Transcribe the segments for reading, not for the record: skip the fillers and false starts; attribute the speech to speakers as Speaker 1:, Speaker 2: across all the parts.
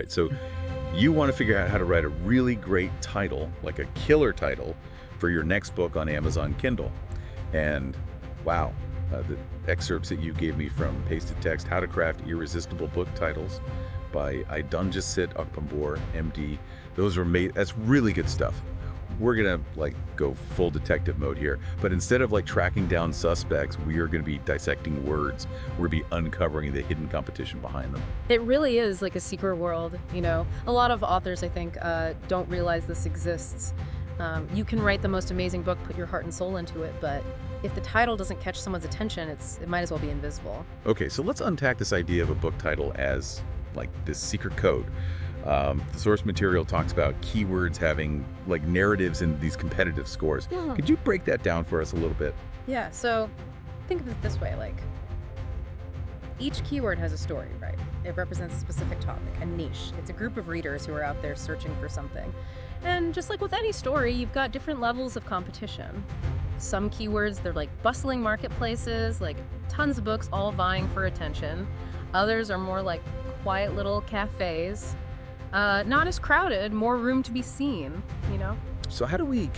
Speaker 1: right, so you want to figure out how to write a really great title, like a killer title, for your next book on Amazon Kindle. And wow, the excerpts that you gave me from Pasted Text, How to Craft Irresistible Book Titles by Idongesit Okpombor, MD, those are made, that's really good stuff. We're gonna like go full detective mode here, but instead of like tracking down suspects, we are gonna be dissecting words. We're gonna be uncovering the hidden competition behind them.
Speaker 2: It really is like a secret world, you know. A lot of authors, I think, don't realize this exists. You can write the most amazing book, put your heart and soul into it, but if the title doesn't catch someone's attention, it might as well be invisible.
Speaker 1: Okay, so let's unpack this idea of a book title as like this secret code. The source material talks about keywords having like narratives in these competitive scores.
Speaker 2: Yeah.
Speaker 1: Could you break that down for us a little bit?
Speaker 2: Yeah, so think of it this way, like each keyword has a story, right? It represents a specific topic, a niche. It's a group of readers who are out there searching for something. And just like with any story, you've got different levels of competition. Some keywords, they're like bustling marketplaces, like tons of books all vying for attention. Others are more like quiet little cafes. Not as crowded, more room to be seen, you know?
Speaker 1: So how do we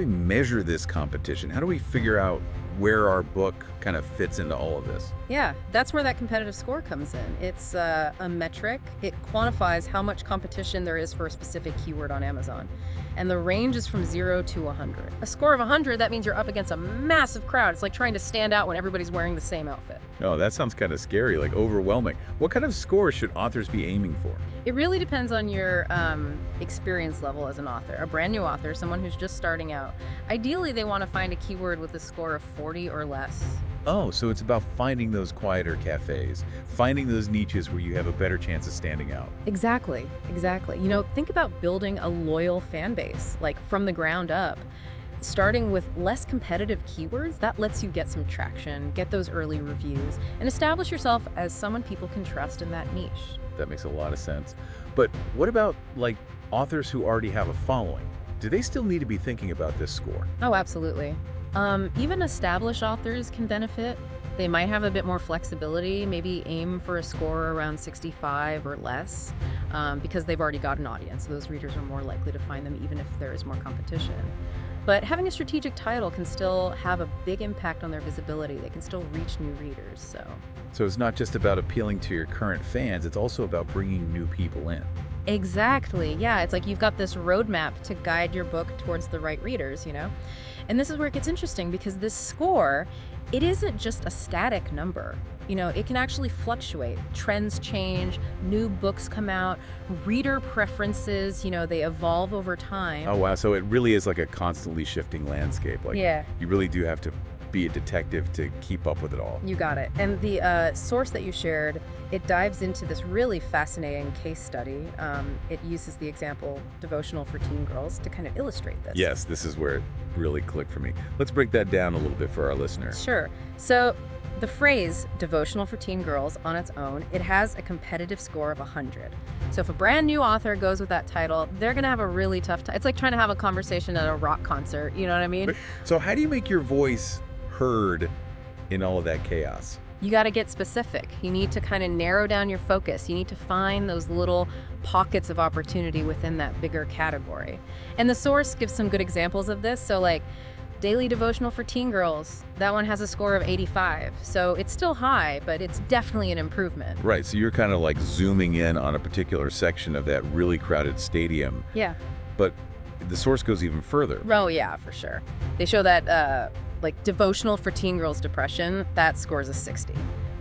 Speaker 1: measure this competition? How do we figure out where our book kind of fits into all of this?
Speaker 2: Yeah, that's where that competitive score comes in. It's a metric. It quantifies how much competition there is for a specific keyword on Amazon. And the range is from 0 to 100. A score of 100, that means you're up against a massive crowd. It's like trying to stand out when everybody's wearing the same outfit.
Speaker 1: Oh, that sounds kind of scary, like overwhelming. What kind of score should authors be aiming for?
Speaker 2: It really depends on your experience level as an author. A brand new author, someone who's just starting out, ideally they want to find a keyword with a score of 40 or less.
Speaker 1: Oh, so it's about finding those quieter cafes, finding those niches where you have a better chance of standing out.
Speaker 2: Exactly, exactly. You know, think about building a loyal fan base, like from the ground up. Starting with less competitive keywords, that lets you get some traction, get those early reviews, and establish yourself as someone people can trust in that niche.
Speaker 1: That makes a lot of sense. But what about like authors who already have a following? Do they still need to be thinking about this score?
Speaker 2: Oh, absolutely. Even established authors can benefit. They might have a bit more flexibility, maybe aim for a score around 65 or less, because they've already got an audience. Those readers are more likely to find them even if there is more competition. But having a strategic title can still have a big impact on their visibility. They can still reach new readers,
Speaker 1: So it's not just about appealing to your current fans, it's also about bringing new people in.
Speaker 2: Exactly. Yeah, it's like you've got this roadmap to guide your book towards the right readers, you know? And this is where it gets interesting because this score, it isn't just a static number. You know, it can actually fluctuate. Trends change, new books come out, reader preferences, you know, they evolve over time.
Speaker 1: Oh, wow. So it really is like a constantly shifting landscape. Like,
Speaker 2: Yeah.
Speaker 1: you really do have to be a detective to keep up with it all.
Speaker 2: You got it. And the source that you shared, it dives into this really fascinating case study. It uses the example devotional for teen girls to kind of illustrate this.
Speaker 1: Yes, this is where it really clicked for me. Let's break that down a little bit for our listeners.
Speaker 2: Sure. So the phrase devotional for teen girls on its own, it has a competitive score of 100. So if a brand new author goes with that title, they're going to have a really tough time. It's like trying to have a conversation at a rock concert. You know what I mean?
Speaker 1: So how do you make your voice heard in all of that chaos?
Speaker 2: You got to get specific. You need to kind of narrow down your focus. You need to find those little pockets of opportunity within that bigger category. And the source gives some good examples of this. So like daily devotional for teen girls, that one has a score of 85. So it's still high, but it's definitely an improvement.
Speaker 1: Right, so you're kind of like zooming in on a particular section of that really crowded stadium.
Speaker 2: Yeah.
Speaker 1: But the source goes even further.
Speaker 2: Oh, yeah, for sure. They show that like devotional for teen girls depression, that scores a 60.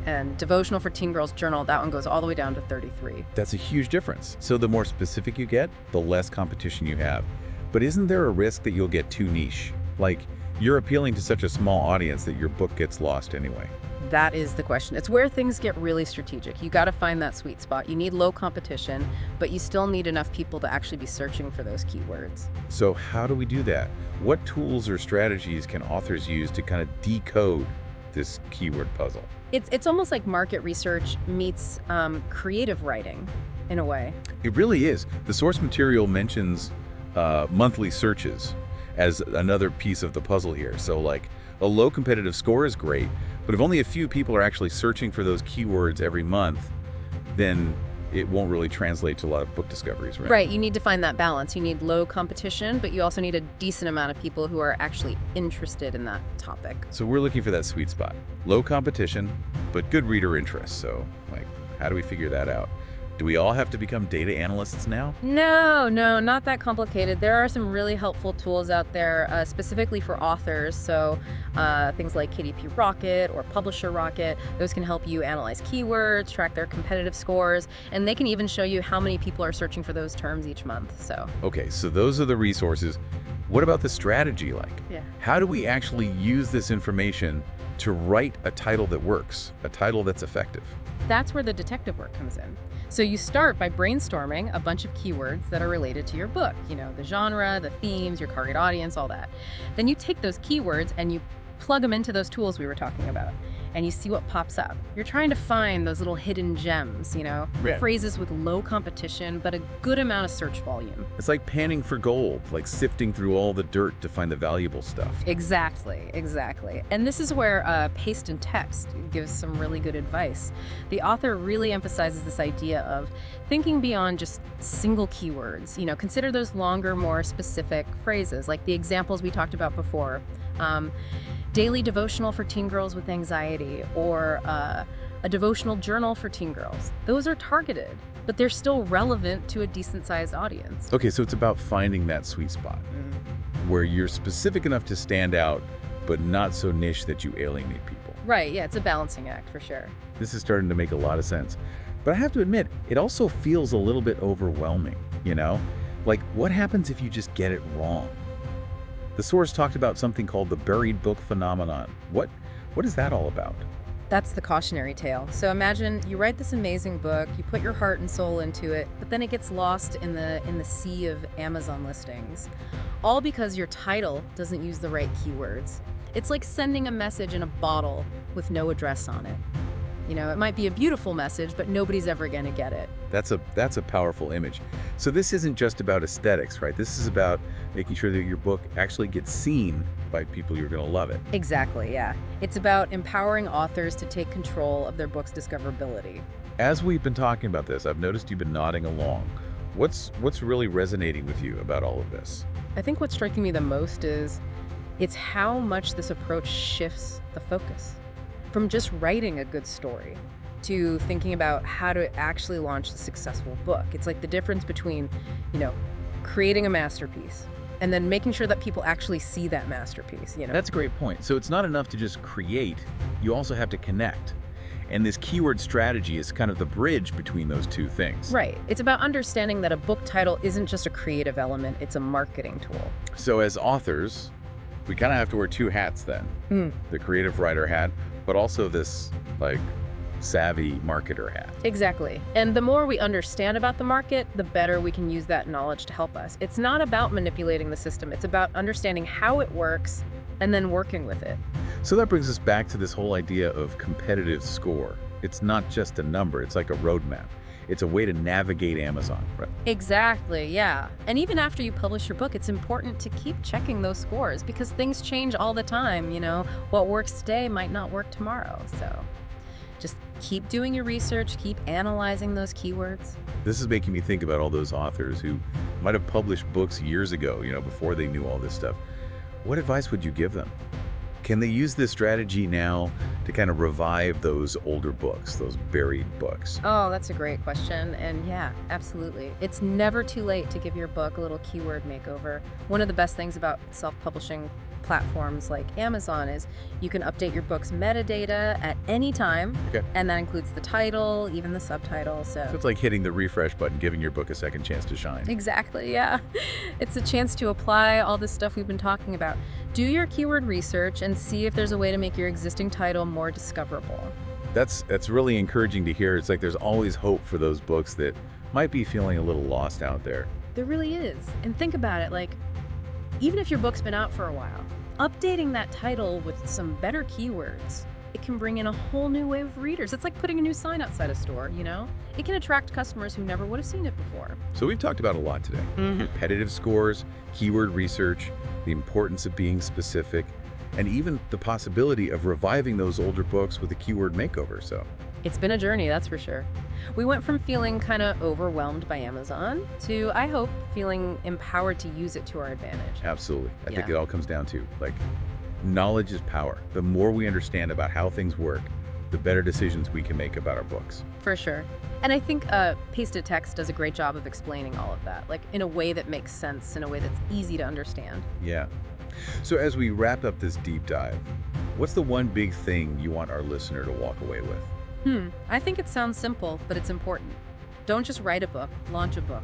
Speaker 2: And devotional for teen girls journal, that one goes all the way down to 33.
Speaker 1: That's a huge difference. So the more specific you get, the less competition you have. But isn't there a risk that you'll get too niche? Like, you're appealing to such a small audience that your book gets lost anyway.
Speaker 2: That is the question. It's where things get really strategic. You got to find that sweet spot. You need low competition, but you still need enough people to actually be searching for those keywords.
Speaker 1: So how do we do that? What tools or strategies can authors use to kind of decode this keyword puzzle?
Speaker 2: It's almost like market research meets creative writing in a way.
Speaker 1: It really is. The source material mentions monthly searches as another piece of the puzzle here. So like a low competitive score is great, but if only a few people are actually searching for those keywords every month, then it won't really translate to a lot of book discoveries, right?
Speaker 2: Right, you need to find that balance. You need low competition, but you also need a decent amount of people who are actually interested in that topic.
Speaker 1: So we're looking for that sweet spot. Low competition, but good reader interest. So, like, how do we figure that out? Do we all have to become data analysts now?
Speaker 2: No, not that complicated. There are some really helpful tools out there, specifically for authors. So things like KDP Rocket or Publisher Rocket, those can help you analyze keywords, track their competitive scores, and they can even show you how many people are searching for those terms each month. So
Speaker 1: Okay, so those are the resources. What about the strategy like?
Speaker 2: yeah.
Speaker 1: How do we actually use this information to write a title that works, a title that's effective?
Speaker 2: That's where the detective work comes in. So you start by brainstorming a bunch of keywords that are related to your book, the genre, the themes, your target audience, all that. Then you take those keywords and you plug them into those tools we were talking about, and you see what pops up. You're trying to find those little hidden gems,
Speaker 1: Yeah.
Speaker 2: phrases with low competition, but a good amount of search volume.
Speaker 1: It's like panning for gold, like sifting through all the dirt to find the valuable stuff.
Speaker 2: Exactly. And this is where paste and text gives some really good advice. The author really emphasizes this idea of thinking beyond just single keywords. Consider those longer, more specific phrases, like the examples we talked about before. Daily devotional for teen girls with anxiety, or a devotional journal for teen girls. Those are targeted, but they're still relevant to a decent-sized audience.
Speaker 1: Okay, so it's about finding that sweet spot where you're specific enough to stand out, but not so niche that you alienate people.
Speaker 2: Right, yeah, it's a balancing act for sure.
Speaker 1: This is starting to make a lot of sense. But I have to admit, it also feels a little bit overwhelming, Like, what happens if you just get it wrong? The source talked about something called the buried book phenomenon. What is that all about?
Speaker 2: That's the cautionary tale. So imagine you write this amazing book, you put your heart and soul into it, but then it gets lost in the sea of Amazon listings. All because your title doesn't use the right keywords. It's like sending a message in a bottle with no address on it. It might be a beautiful message, but nobody's ever going to get it.
Speaker 1: That's a powerful image. So this isn't just about aesthetics, right? This is about making sure that your book actually gets seen by people who are going to love it.
Speaker 2: Exactly, yeah. It's about empowering authors to take control of their book's discoverability.
Speaker 1: As we've been talking about this, I've noticed you've been nodding along. What's really resonating with you about all of this?
Speaker 2: I think what's striking me the most is it's how much this approach shifts the focus from just writing a good story to thinking about how to actually launch a successful book. It's like the difference between, creating a masterpiece and then making sure that people actually see that masterpiece,
Speaker 1: That's a great point. So it's not enough to just create, you also have to connect. And this keyword strategy is kind of the bridge between those two things.
Speaker 2: Right. It's about understanding that a book title isn't just a creative element, it's a marketing tool.
Speaker 1: So as authors, we kind of have to wear two hats then. The creative writer hat, but also this, savvy marketer hat.
Speaker 2: Exactly. And the more we understand about the market, the better we can use that knowledge to help us. It's not about manipulating the system. It's about understanding how it works and then working with it.
Speaker 1: So that brings us back to this whole idea of competitive score. It's not just a number, it's like a roadmap. It's a way to navigate Amazon, right?
Speaker 2: Exactly, yeah. And even after you publish your book, it's important to keep checking those scores because things change all the time, What works today might not work tomorrow, so just keep doing your research, keep analyzing those keywords.
Speaker 1: This is making me think about all those authors who might have published books years ago, before they knew all this stuff. What advice would you give them? Can they use this strategy now to kind of revive those older books, those buried books?
Speaker 2: Oh, that's a great question. And yeah, absolutely. It's never too late to give your book a little keyword makeover. One of the best things about self-publishing platforms like Amazon is you can update your book's metadata at any time.
Speaker 1: Okay.
Speaker 2: And that includes the title, even the subtitle. So
Speaker 1: it's like hitting the refresh button, giving your book a second chance to shine.
Speaker 2: Exactly, yeah. It's a chance to apply all this stuff we've been talking about. Do your keyword research and see if there's a way to make your existing title more discoverable.
Speaker 1: That's really encouraging to hear. It's like there's always hope for those books that might be feeling a little lost out there.
Speaker 2: There really is. And think about it, even if your book's been out for a while, updating that title with some better keywords, it can bring in a whole new wave of readers. It's like putting a new sign outside a store, It can attract customers who never would have seen it before.
Speaker 1: So we've talked about a lot today. Competitive scores, keyword research, the importance of being specific. and even the possibility of reviving those older books with a keyword makeover. So,
Speaker 2: It's been a journey, that's for sure. We went from feeling kind of overwhelmed by Amazon to, I hope, feeling empowered to use it to our advantage.
Speaker 1: absolutely. I think
Speaker 2: Yeah.
Speaker 1: it all comes down to like knowledge is power. The more we understand about how things work, the better decisions we can make about our books.
Speaker 2: For sure. And I think Pasted Text does a great job of explaining all of that, like in a way that makes sense, in a way that's easy to understand.
Speaker 1: Yeah. So as we wrap up this deep dive, what's the one big thing you want our listener to walk away with?
Speaker 2: I think it sounds simple, but it's important. Don't just write a book, launch a book.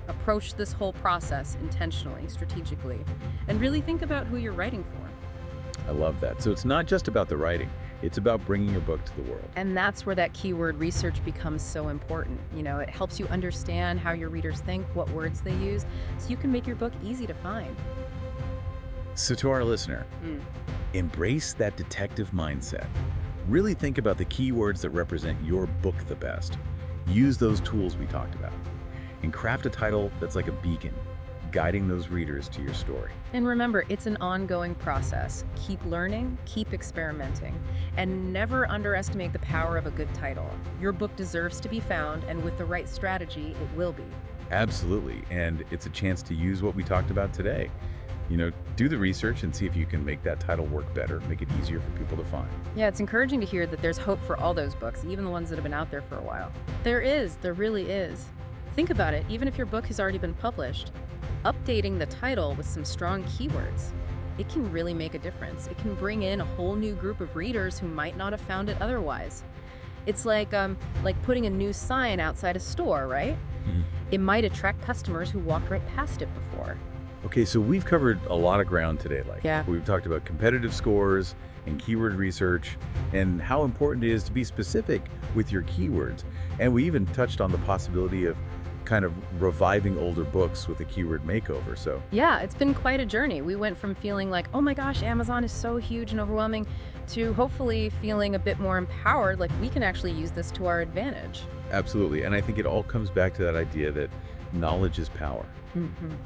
Speaker 2: Approach this whole process intentionally, strategically, and really think about who you're writing for.
Speaker 1: I love that. So it's not just about the writing, it's about bringing your book to the world.
Speaker 2: And that's where that keyword research becomes so important. It helps you understand how your readers think, what words they use, so you can make your book easy to find.
Speaker 1: So to our listener, embrace that detective mindset. Really think about the keywords that represent your book the best. Use those tools we talked about. And craft a title that's like a beacon, guiding those readers to your story.
Speaker 2: And remember, it's an ongoing process. Keep learning, keep experimenting, and never underestimate the power of a good title. Your book deserves to be found, and with the right strategy, it will be.
Speaker 1: Absolutely. And it's a chance to use what we talked about today. Do the research and see if you can make that title work better, make it easier for people to find.
Speaker 2: Yeah, it's encouraging to hear that there's hope for all those books, even the ones that have been out there for a while. There really is. Think about it, even if your book has already been published, updating the title with some strong keywords, it can really make a difference. It can bring in a whole new group of readers who might not have found it otherwise. It's like putting a new sign outside a store, right? It might attract customers who walked right past it before.
Speaker 1: Okay, so we've covered a lot of ground today.
Speaker 2: Yeah.
Speaker 1: We've talked about competitive scores and keyword research and how important it is to be specific with your keywords. And we even touched on the possibility of kind of reviving older books with a keyword makeover. So
Speaker 2: Yeah, it's been quite a journey. We went from feeling like, oh my gosh, Amazon is so huge and overwhelming, to hopefully feeling a bit more empowered, like we can actually use this to our advantage.
Speaker 1: absolutely. And I think it all comes back to that idea that knowledge is power.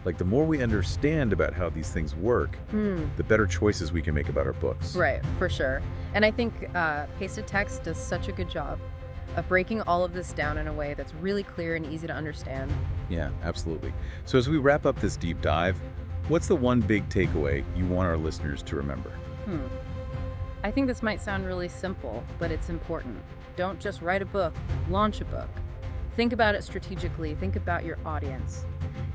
Speaker 1: Like the more we understand about how these things work, the better choices we can make about our books.
Speaker 2: Right, for sure. And I think Pasted Text does such a good job of breaking all of this down in a way that's really clear and easy to understand.
Speaker 1: Yeah, absolutely. So as we wrap up this deep dive, what's the one big takeaway you want our listeners to remember?
Speaker 2: I think this might sound really simple, but it's important. Don't just write a book, launch a book. Think about it strategically, think about your audience,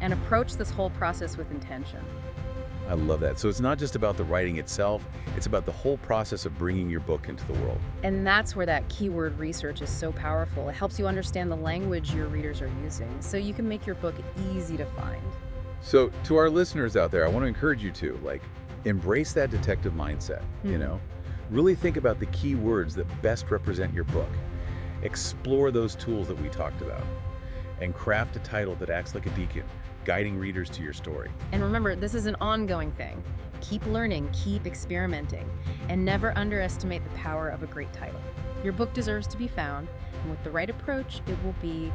Speaker 2: and approach this whole process with intention.
Speaker 1: I love that. So it's not just about the writing itself, it's about the whole process of bringing your book into the world.
Speaker 2: And that's where that keyword research is so powerful. It helps you understand the language your readers are using, so you can make your book easy to find.
Speaker 1: So to our listeners out there, I want to encourage you to embrace that detective mindset, Really think about the key words that best represent your book. Explore those tools that we talked about and craft a title that acts like a beacon, guiding readers to your story.
Speaker 2: And remember, this is an ongoing thing. Keep learning, keep experimenting, and never underestimate the power of a great title. Your book deserves to be found, and with the right approach, it will be